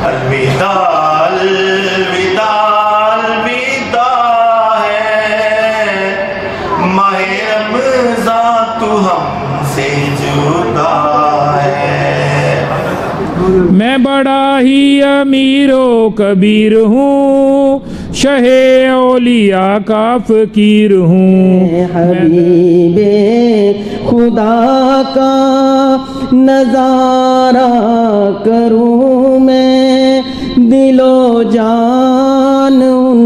अलविदा अलविदा अलविदा है माहे रमज़ान तू हमसे जुदा है। मैं बड़ा ही अमीरो कबीर हूँ, शहे औलिया का फ़कीर हूँ। हबीबे खुदा का नज़ारा करूँ मैं, दिलो जान उन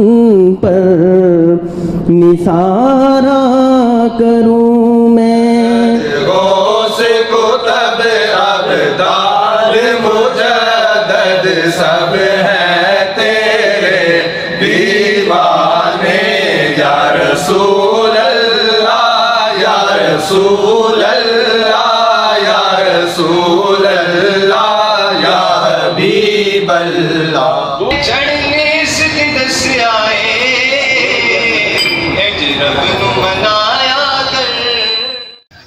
पर निसारा करूँ मैं। गौसे को तब अब्दाल मुजद्दद सब है तेरे दीवाने, या रसूल अल्लाह या रसूल अल्लाह या रसूल अल्लाह या हबीब अल्लाह। चढ़ने से दस आए रब नु मनाया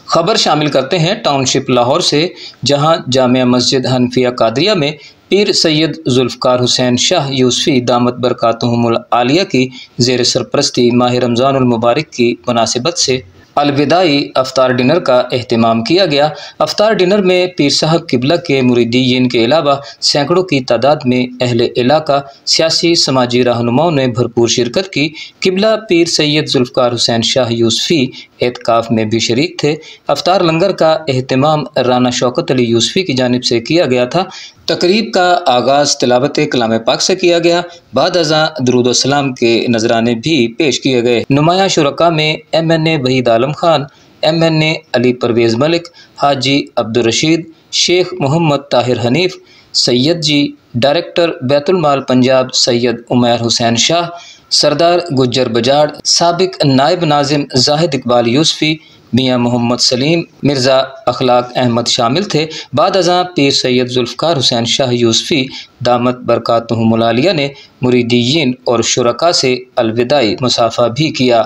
खबर शामिल करते हैं टाउनशिप लाहौर से, जहां जामिया मस्जिद हनफिया कादरिया में पीर सैयद जुल्फ़कार हुसैन शाह यूसुफ़ी दामत बरकातुहुमुल आलिया की ज़ेर सरपरस्ती माह रमज़ानुल मुबारक की मुनासिबत से अलविदाई अफ्तार डिनर का एहतमाम किया गया। अफ्तार डिनर में पीर साहब किबला के मुरीदीन के अलावा सैकड़ों की तादाद में अहले इलाका, सियासी समाजी रहनुमाओं ने भरपूर शिरकत की। किबला पीर सैयद जुल्फ़कार हुसैन शाह यूसुफ़ी एतकाफ़ में भी शरीक थे। अफ्तार लंगर का एहतमाम राना शौकत अली यूसुफ़ी की जानिब से किया गया था। तकरीब का आगाज़ तिलावत कलाम पाक से किया गया। बाद अज़ां दुरूद व सलाम के नजराने भी पेश किए गए। नुमाया शुरका में MNA वहीद आलम खान, MNA अली परवेज़ मलिक, हाजी अब्दुल रशीद, शेख मोहम्मद ताहिर हनीफ, सैयद जी, डायरेक्टर बैतुल माल पंजाब सैयद उमैर हुसैन शाह, सरदार गुज्जर बजाड़, साबिक नायब नाजिम जाहिद इकबाल यूसुफ़ी, मियाँ मोहम्मद सलीम, मिर्ज़ा अखलाक अहमद शामिल थे। बाद अज़ां पीर सैयद जुल्फ़कार हुसैन शाह यूसुफ़ी दामत बरकातुहुमुल आलिया ने मुरीदीन और शुरका से अलविदाई मुसाफ़ा भी किया।